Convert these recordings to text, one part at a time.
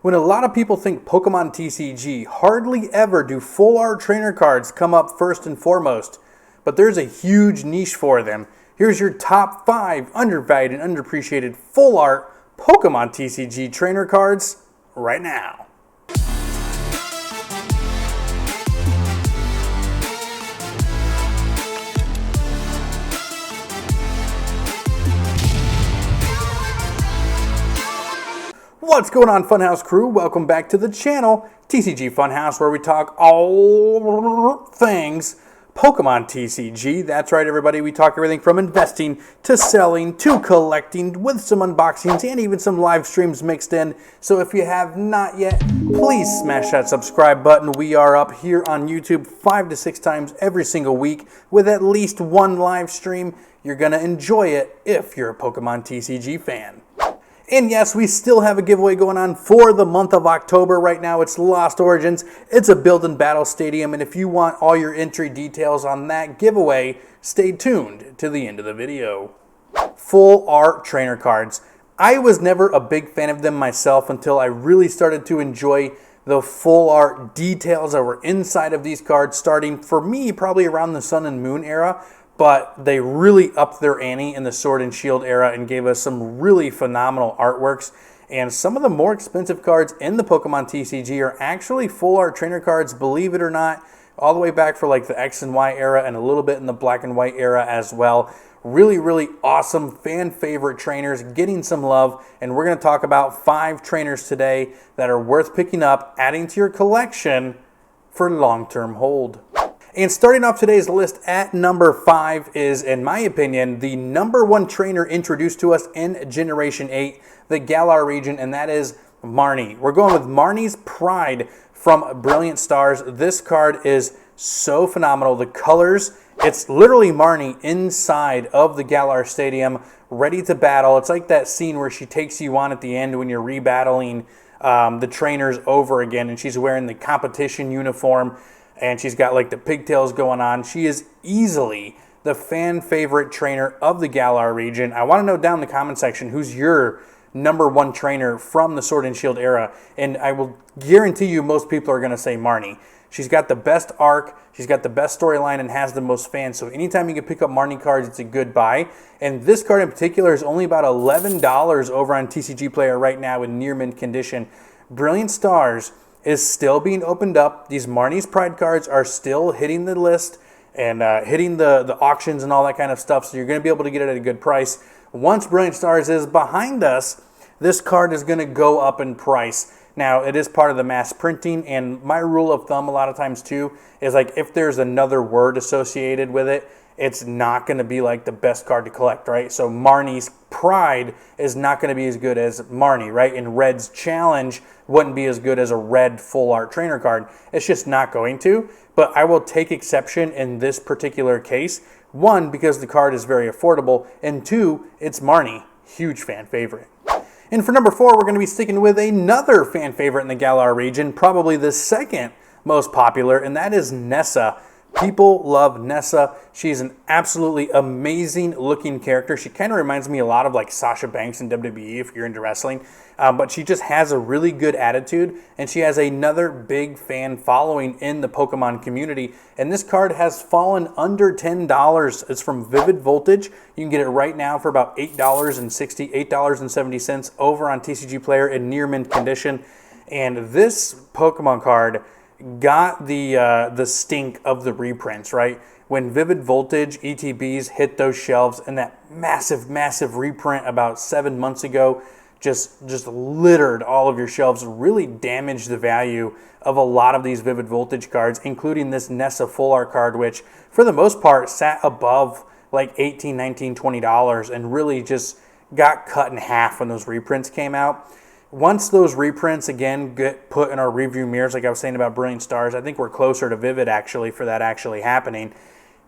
When a lot of people think Pokemon TCG, hardly ever do full art trainer cards come up first and foremost. But there's a huge niche for them. Here's your top 5 undervalued and underappreciated full art Pokemon TCG trainer cards right now. What's going on, Funhouse crew? Welcome back to the channel, TCG Funhouse, where we talk all things Pokemon TCG. That's right, everybody. We talk everything from investing to selling to collecting, with some unboxings and even some live streams mixed in. So if you have not yet, please smash that subscribe button. We are up here on YouTube 5 to 6 times every single week with at least one live stream. You're going to enjoy it if you're a Pokemon TCG fan. And yes, we still have a giveaway going on for the month of October. Right now, it's Lost Origins. It's a build and battle stadium. And if you want all your entry details on that giveaway, stay tuned to the end of the video. Full art trainer cards. I was never a big fan of them myself until I really started to enjoy the full art details that were inside of these cards, starting for me probably around the Sun and Moon era. But they really upped their ante in the Sword and Shield era and gave us some really phenomenal artworks. And some of the more expensive cards in the Pokemon TCG are actually full art trainer cards, believe it or not, all the way back for like the X and Y era and a little bit in the Black and White era as well. Really, really awesome fan favorite trainers getting some love. And we're going to talk about 5 trainers today that are worth picking up, adding to your collection for long-term hold. And starting off today's list at number 5 is, in my opinion, the #1 trainer introduced to us in Generation 8, the Galar region, and that is Marnie. We're going with Marnie's Pride from Brilliant Stars. This card is so phenomenal. The colors, it's literally Marnie inside of the Galar Stadium, ready to battle. It's like that scene where she takes you on at the end when you're rebattling the trainers over again, and she's wearing the competition uniform. And she's got like the pigtails going on. She is easily the fan favorite trainer of the Galar region. I want to know down in the comment section who's your #1 trainer from the Sword and Shield era. And I will guarantee you most people are going to say Marnie. She's got the best arc, she's got the best storyline, and has the most fans. So anytime you can pick up Marnie cards, it's a good buy. And this card in particular is only about $11 over on TCG Player right now in near mint condition. Brilliant Stars is still being opened up. These Marnie's Pride cards are still hitting the list and hitting the auctions and all that kind of stuff, so you're going to be able to get it at a good price. Once Brilliant Stars is behind us, this card is going to go up in price. Now, it is part of the mass printing, and my rule of thumb a lot of times too is like if there's another word associated with it, it's not going to be like the best card to collect, right? So Marnie's Pride is not going to be as good as Marnie, right? And Red's Challenge wouldn't be as good as a red full art trainer card. It's just not going to. But I will take exception in this particular case. 1, because the card is very affordable, and 2, it's Marnie, huge fan favorite. And for number 4, we're going to be sticking with another fan favorite in the Galar region, probably the second most popular, and that is Nessa. People love Nessa. She's an absolutely amazing looking character. She kind of reminds me a lot of like Sasha Banks in WWE if you're into wrestling. But she just has a really good attitude, and she has another big fan following in the Pokemon community. And this card has fallen under $10. It's from Vivid Voltage. You can get it right now for about $8.70 over on TCG Player in near mint condition. And this Pokemon card got the stink of the reprints, right? When Vivid Voltage ETBs hit those shelves, and that massive reprint about 7 months ago just littered all of your shelves, really damaged the value of a lot of these Vivid Voltage cards, including this Nessa full art card, which for the most part sat above like $18, $19, $20 and really just got cut in half when those reprints came out. Once those reprints, again, get put in our review mirrors, like I was saying about Brilliant Stars, I think we're closer to Vivid, actually, for that actually happening.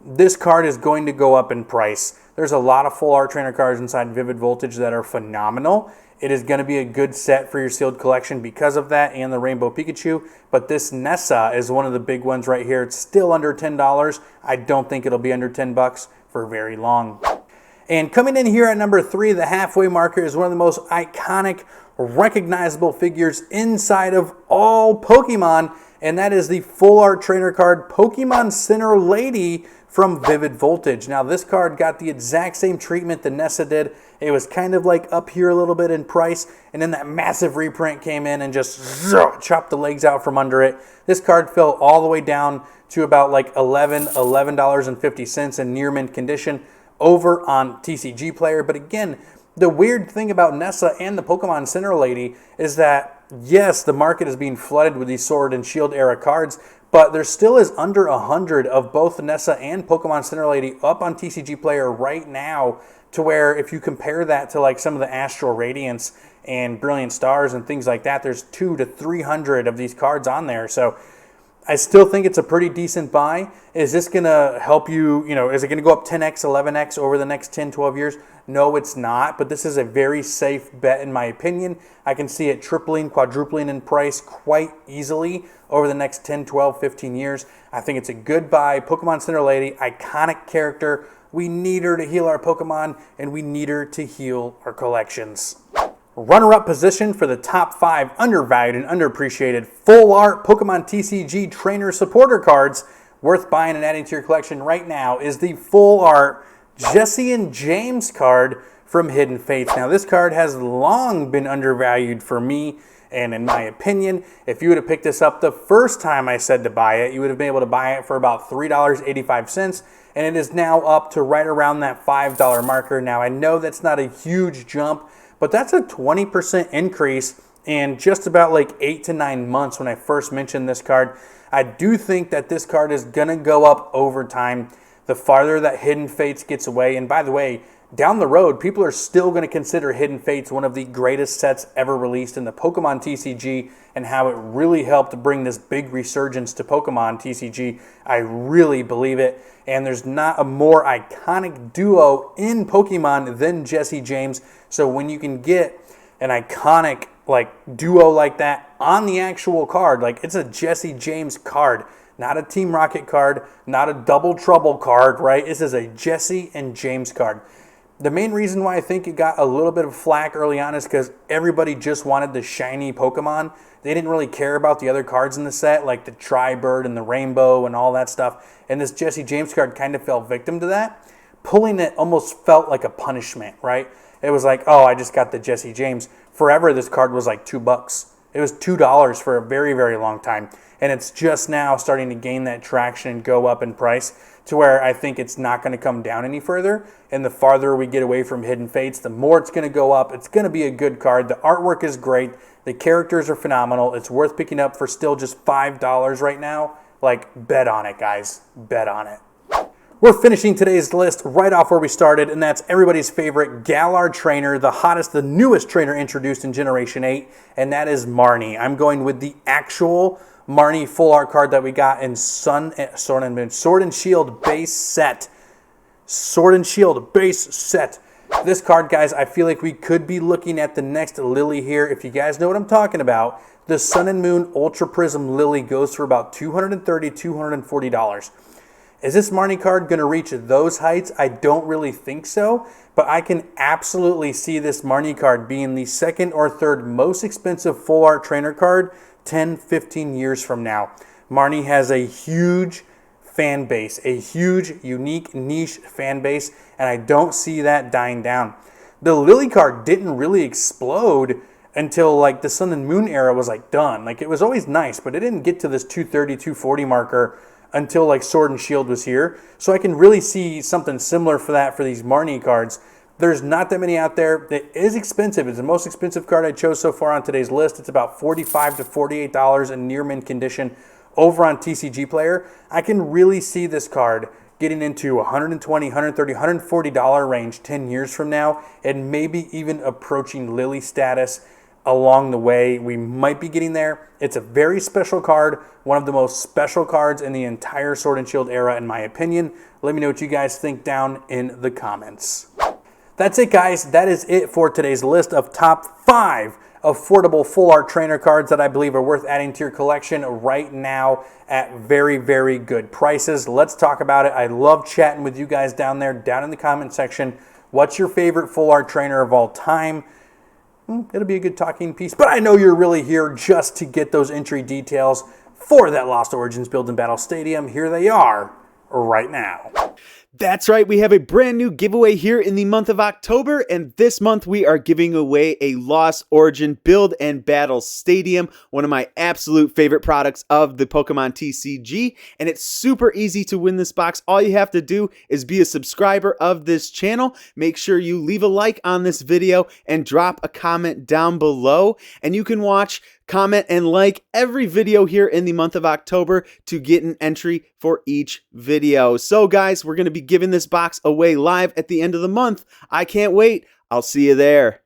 This card is going to go up in price. There's a lot of full art trainer cards inside Vivid Voltage that are phenomenal. It is going to be a good set for your sealed collection because of that and the Rainbow Pikachu. But this Nessa is one of the big ones right here. It's still under $10. I don't think it'll be under $10 for very long. And coming in here at number 3, the halfway marker, is one of the most iconic, recognizable figures inside of all Pokemon, and that is the full art trainer card Pokemon Center Lady from Vivid Voltage. Now this card got the exact same treatment that Nessa did. It was kind of like up here a little bit in price, and then that massive reprint came in and just chopped the legs out from under it. This card fell all the way down to about like $11.50 in near mint condition over on TCG Player. But again, the weird thing about Nessa and the Pokemon Center Lady is that, yes, the market is being flooded with these Sword and Shield era cards, but there still is under 100 of both Nessa and Pokemon Center Lady up on TCG Player right now, to where if you compare that to like some of the Astral Radiance and Brilliant Stars and things like that, there's 200 to 300 of these cards on there. So I still think it's a pretty decent buy. Is this going to help you, is it going to go up 10x, 11x over the next 10, 12 years? No, it's not, but this is a very safe bet in my opinion. I can see it tripling, quadrupling in price quite easily over the next 10, 12, 15 years. I think it's a good buy. Pokemon Center Lady, iconic character. We need her to heal our Pokemon, and we need her to heal our collections. Runner-up position for the top 5 undervalued and underappreciated full art Pokemon TCG trainer supporter cards worth buying and adding to your collection right now is the full art Jessie and James card from Hidden Fates. Now this card has long been undervalued for me, and in my opinion, if you would have picked this up the first time I said to buy it, you would have been able to buy it for about $3.85, and it is now up to right around that $5 marker. Now I know that's not a huge jump, but that's a 20% increase in just about like 8 to 9 months when I first mentioned this card. I do think that this card is going to go up over time the farther that Hidden Fates gets away. And by the way, down the road, people are still going to consider Hidden Fates one of the greatest sets ever released in the Pokemon TCG, and how it really helped bring this big resurgence to Pokemon TCG. I really believe it. And there's not a more iconic duo in Pokemon than Jessie James. So when you can get an iconic duo like that on the actual card, like it's a Jessie James card, not a Team Rocket card, not a Double Trouble card, right? This is a Jessie and James card. The main reason why I think it got a little bit of flack early on is because everybody just wanted the shiny Pokemon. They didn't really care about the other cards in the set, like the Tri-Bird and the Rainbow and all that stuff. And this Jessie James card kind of fell victim to that. Pulling it almost felt like a punishment, right? It was like, oh, I just got the Jessie James. Forever, this card was like $2. It was $2 for a very, very long time. And it's just now starting to gain that traction and go up in price to where I think it's not going to come down any further. And the farther we get away from Hidden Fates, the more it's going to go up. It's going to be a good card. The artwork is great. The characters are phenomenal. It's worth picking up for still just $5 right now. Like, bet on it, guys. Bet on it. We're finishing today's list right off where we started, and that's everybody's favorite Galar trainer, the hottest, the newest trainer introduced in Generation 8, and that is Marnie. I'm going with the actual Marnie full art card that we got in Sword and Shield base set. Sword and Shield base set. This card, guys, I feel like we could be looking at the next Lily here. If you guys know what I'm talking about, the Sun and Moon Ultra Prism Lily goes for about $230, $240. Is this Marnie card going to reach those heights? I don't really think so, but I can absolutely see this Marnie card being the second or third most expensive full art trainer card 10, 15 years from now. Marnie has a huge fan base, a huge, unique, niche fan base, and I don't see that dying down. The Lily card didn't really explode until like the Sun and Moon era was like done. Like it was always nice, but it didn't get to this 230, 240 marker until like Sword and Shield was here. So I can really see something similar for that for these Marnie cards. There's not that many out there. It is expensive. It's the most expensive card I chose so far on today's list. It's about $45 to $48 in near mint condition over on TCG Player. I can really see this card getting into $120, $130, $140 range 10 years from now, and maybe even approaching Lily status along the way. We might be getting there. It's a very special card, one of the most special cards in the entire Sword and Shield era in my opinion. Let me know what you guys think down in the comments. That's it, guys. That is it for today's list of top 5 affordable full art trainer cards that I believe are worth adding to your collection right now at very, very good prices. Let's talk about it. I love chatting with you guys down there, down in the comment section. What's your favorite full art trainer of all time? It'll be a good talking piece, but I know you're really here just to get those entry details for that Lost Origins Build and Battle Stadium. Here they are right now. That's right, we have a brand new giveaway here in the month of October, and this month we are giving away a Lost Origin Build and Battle Stadium, one of my absolute favorite products of the Pokemon TCG, and it's super easy to win this box. All you have to do is be a subscriber of this channel. Make sure you leave a like on this video and drop a comment down below, and you can watch, comment, and like every video here in the month of October to get an entry for each video. So guys, we're going to be giving this box away live at the end of the month. I can't wait. I'll see you there.